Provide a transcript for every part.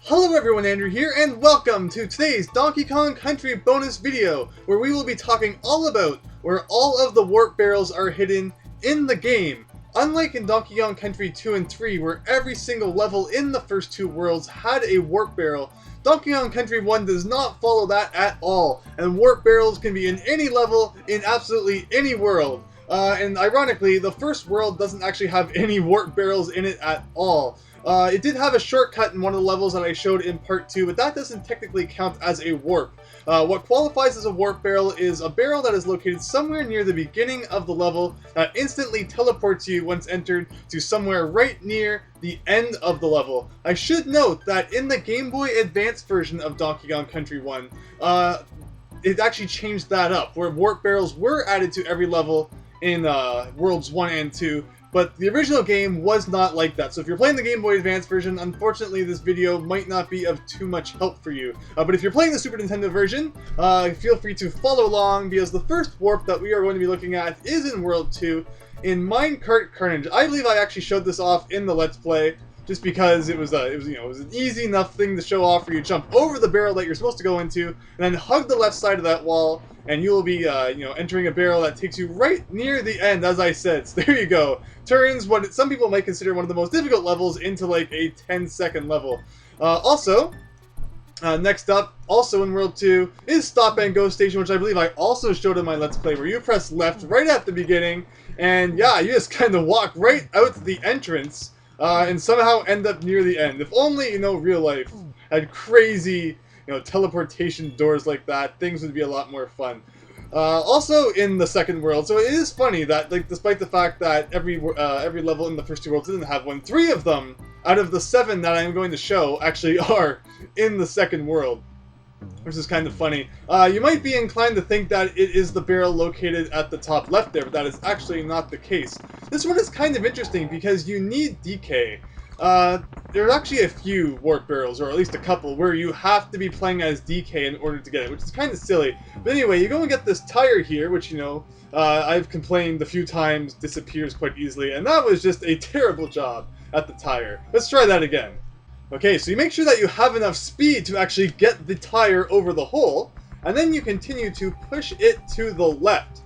Hello everyone, Andrew here, and welcome to today's Donkey Kong Country bonus video, where we will be talking all about where all of the warp barrels are hidden in the game. Unlike in Donkey Kong Country 2 and 3, where every single level in the first two worlds had a warp barrel, Donkey Kong Country 1 does not follow that at all, and warp barrels can be in any level, in absolutely any world. And ironically, the first world doesn't actually have any warp barrels in it at all. It did have a shortcut in one of the levels that I showed in part 2, but that doesn't technically count as a warp. What qualifies as a warp barrel is a barrel that is located somewhere near the beginning of the level that instantly teleports you once entered to somewhere right near the end of the level. I should note that in the Game Boy Advance version of Donkey Kong Country 1, it actually changed that up, where warp barrels were added to every level in Worlds 1 and 2, but the original game was not like that. So if you're playing the Game Boy Advance version, unfortunately this video might not be of too much help for you. But if you're playing the Super Nintendo version, feel free to follow along, because the first warp that we are going to be looking at is in World 2, in Minecart Carnage. I believe I actually showed this off in the Let's Play, just because it was an easy enough thing to show off, where you jump over the barrel that you're supposed to go into, and then hug the left side of that wall, and you will be entering a barrel that takes you right near the end, as I said. So there you go. Turns what some people might consider one of the most difficult levels into like a 10-second level. Next up, also in World 2, is Stop and Go Station, which I believe I also showed in my Let's Play, where you press left right at the beginning, and yeah, you just kind of walk right out to the entrance, and somehow end up near the end. If only, real life had crazy, teleportation doors like that, things would be a lot more fun. Also in the second world, so it is funny that, despite the fact that every level in the first two worlds didn't have one, 3 of them out of the 7 that I am going to show actually are in the second world, which is kind of funny. You might be inclined to think that it is the barrel located at the top left there, but that is actually not the case. This one is kind of interesting because you need DK. There are actually a few warp barrels, or at least a couple, where you have to be playing as DK in order to get it, which is kind of silly. But anyway, you go and get this tire here, which, I've complained a few times disappears quite easily, and that was just a terrible job at the tire. Let's try that again. Okay, so you make sure that you have enough speed to actually get the tire over the hole, and then you continue to push it to the left.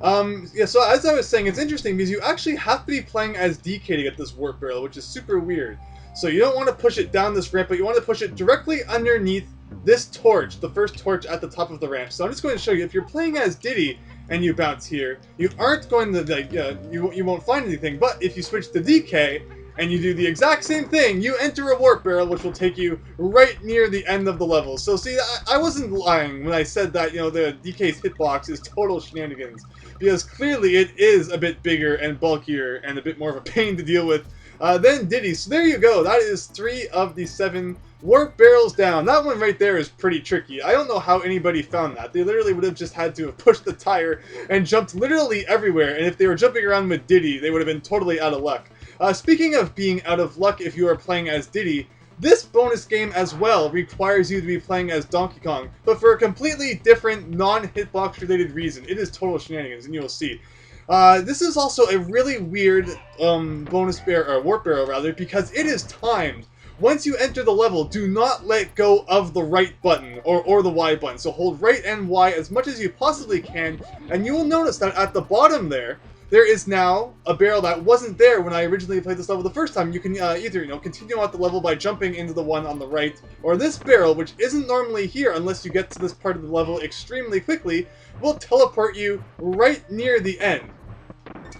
So as I was saying, it's interesting because you actually have to be playing as DK to get this warp barrel, which is super weird. So you don't want to push it down this ramp, but you want to push it directly underneath this torch, the first torch at the top of the ramp. So I'm just going to show you, if you're playing as Diddy and you bounce here, you aren't going to, you won't find anything, but if you switch to DK, and you do the exact same thing, you enter a warp barrel, which will take you right near the end of the level. So see, I wasn't lying when I said that, the DK's hitbox is total shenanigans, because clearly it is a bit bigger and bulkier and a bit more of a pain to deal with than Diddy. So there you go, that is 3 of the 7 warp barrels down. That one right there is pretty tricky. I don't know how anybody found that. They literally would have just had to have pushed the tire and jumped literally everywhere, and if they were jumping around with Diddy, they would have been totally out of luck. Speaking of being out of luck if you are playing as Diddy, this bonus game as well requires you to be playing as Donkey Kong, but for a completely different, non-hitbox related reason. It is total shenanigans, and you will see. This is also a really weird warp barrel rather, because it is timed. Once you enter the level, do not let go of the right button, or the Y button. So hold right and Y as much as you possibly can, and you will notice that at the bottom there is now a barrel that wasn't there when I originally played this level the first time. You can either continue out the level by jumping into the one on the right, or this barrel, which isn't normally here unless you get to this part of the level extremely quickly, will teleport you right near the end.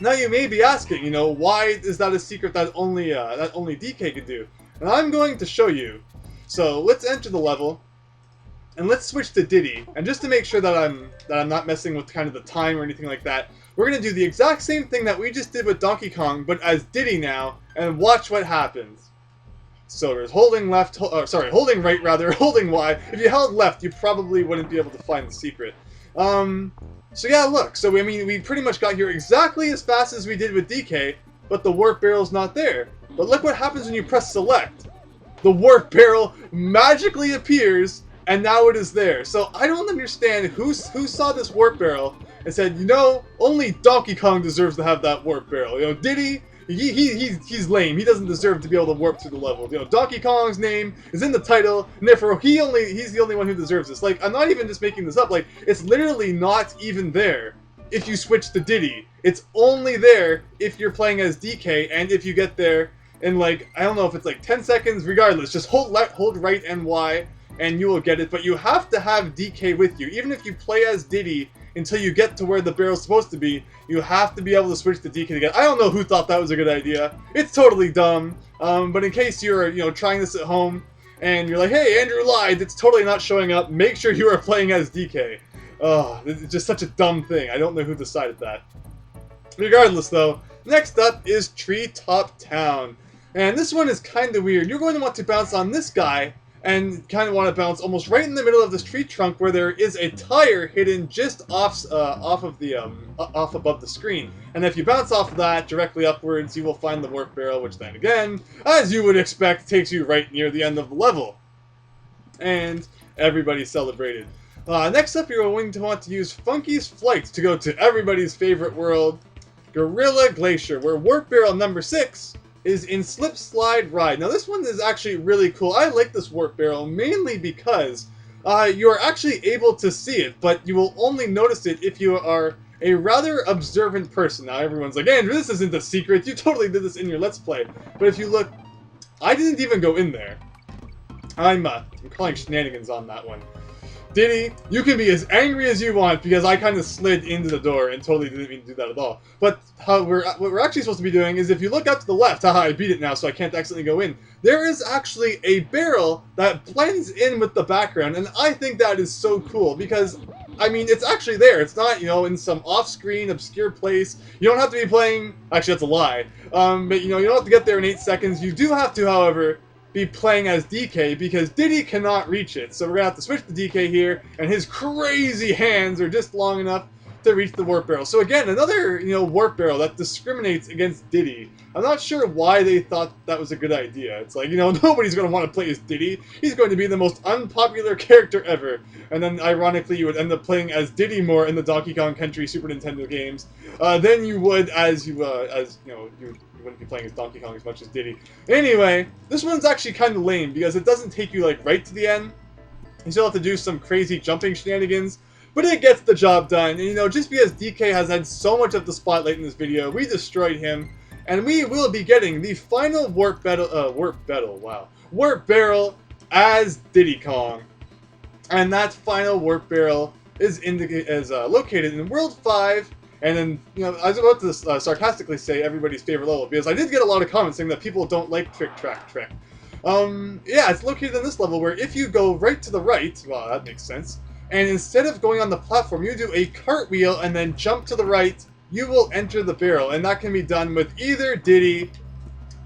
Now you may be asking, why is that a secret that only DK can do? And I'm going to show you. So let's enter the level, and let's switch to Diddy. And just to make sure that I'm not messing with kind of the time or anything like that, we're going to do the exact same thing that we just did with Donkey Kong, but as Diddy now, and watch what happens. So there's holding right rather, holding Y. If you held left, you probably wouldn't be able to find the secret. So yeah, look, so we pretty much got here exactly as fast as we did with DK, but the warp barrel's not there. But look what happens when you press select. The warp barrel magically appears, and now it is there. So I don't understand who saw this warp barrel and said, only Donkey Kong deserves to have that warp barrel. Diddy, he's lame. He doesn't deserve to be able to warp through the level. You know, Donkey Kong's name is in the title, and therefore he's the only one who deserves this. Like, I'm not even just making this up. Like, it's literally not even there if you switch to Diddy. It's only there if you're playing as DK, and if you get there in, like, I don't know if it's like 10 seconds. Regardless, just hold right and Y, and you will get it. But you have to have DK with you, even if you play as Diddy. Until you get to where the barrel's supposed to be, you have to be able to switch to DK to get. I don't know who thought that was a good idea. It's totally dumb. But in case you're, you know, trying this at home and you're like, hey, Andrew lied, it's totally not showing up. Make sure you are playing as DK. Oh, it's just such a dumb thing. I don't know who decided that. Regardless, though, next up is Treetop Town, and this one is kind of weird. You're going to want to bounce on this guy. And kind of want to bounce almost right in the middle of this tree trunk where there is a tire hidden just off above the screen. And if you bounce off of that directly upwards, you will find the warp barrel, which then again, as you would expect, takes you right near the end of the level. And everybody celebrated. Next up, you're going to want to use Funky's Flight to go to everybody's favorite world, Gorilla Glacier, where warp barrel number 6 is in Slipslide Ride. Now this one is actually really cool. I like this warp barrel mainly because you are actually able to see it, but you will only notice it if you are a rather observant person. Now everyone's like, Andrew, this isn't a secret. You totally did this in your Let's Play. But if you look, I didn't even go in there. I'm calling shenanigans on that one. Diddy, you can be as angry as you want because I kind of slid into the door and totally didn't mean to do that at all. But what we're actually supposed to be doing is if you look up to the left, haha, I beat it now so I can't accidentally go in, there is actually a barrel that blends in with the background, and I think that is so cool because, I mean, it's actually there. It's not, you know, in some off-screen, obscure place. You don't have to be playing, actually that's a lie, but you know, you don't have to get there in 8 seconds. You do have to, however, be playing as DK because Diddy cannot reach it. So we're gonna have to switch to DK here, and his crazy hands are just long enough to reach the warp barrel. So again, another, you know, warp barrel that discriminates against Diddy. I'm not sure why they thought that was a good idea. It's like, you know, nobody's going to want to play as Diddy. He's going to be the most unpopular character ever. And then, ironically, you would end up playing as Diddy more in the Donkey Kong Country Super Nintendo games than you would as you know, you wouldn't be playing as Donkey Kong as much as Diddy. Anyway, this one's actually kind of lame because it doesn't take you, like, right to the end. You still have to do some crazy jumping shenanigans. But it gets the job done, and you know, just because DK has had so much of the spotlight in this video, we destroyed him, and we will be getting the final warp barrel as Diddy Kong, and that final warp barrel is located in World 5, and then, you know, I was about to sarcastically say everybody's favorite level, because I did get a lot of comments saying that people don't like Trick. Yeah, it's located in this level where if you go right to the right, well, that makes sense. And instead of going on the platform, you do a cartwheel and then jump to the right, you will enter the barrel. And that can be done with either Diddy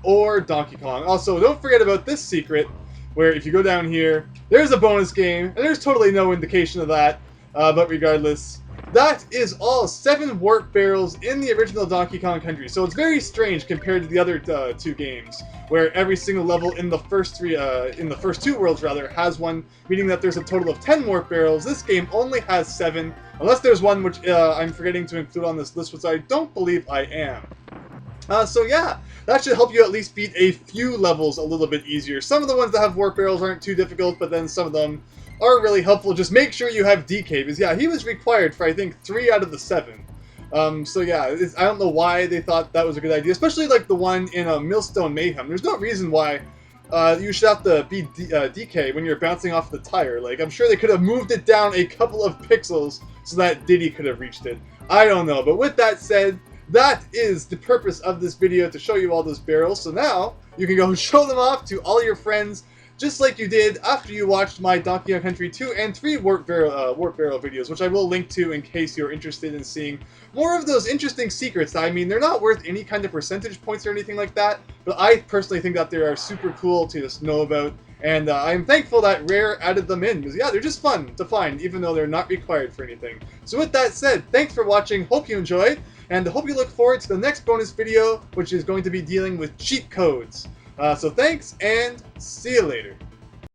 or Donkey Kong. Also, don't forget about this secret, where if you go down here, there's a bonus game, and there's totally no indication of that. But regardless, that is all 7 warp barrels in the original Donkey Kong Country. So it's very strange compared to the other 2 games, where every single level in the first 2 worlds rather has one, meaning that there's a total of 10 warp barrels. This game only has 7, unless there's one which I'm forgetting to include on this list, which I don't believe I am. So yeah, that should help you at least beat a few levels a little bit easier. Some of the ones that have warp barrels aren't too difficult, but then some of them are really helpful. Just make sure you have DK, because yeah, he was required for I think 3 out of the 7. So yeah, I don't know why they thought that was a good idea, especially like the one in Millstone Mayhem. There's no reason why you should have to be DK when you're bouncing off the tire. Like, I'm sure they could have moved it down a couple of pixels so that Diddy could have reached it. I don't know, but with that said, that is the purpose of this video, to show you all those barrels. So now you can go show them off to all your friends, just like you did after you watched my Donkey Kong Country 2 and 3 warp barrel videos, which I will link to in case you're interested in seeing more of those interesting secrets. I mean, they're not worth any kind of percentage points or anything like that, but I personally think that they are super cool to just know about, and I'm thankful that Rare added them in, because yeah, they're just fun to find, even though they're not required for anything. So with that said, thanks for watching, hope you enjoyed, and hope you look forward to the next bonus video, which is going to be dealing with cheat codes. So thanks, and see you later.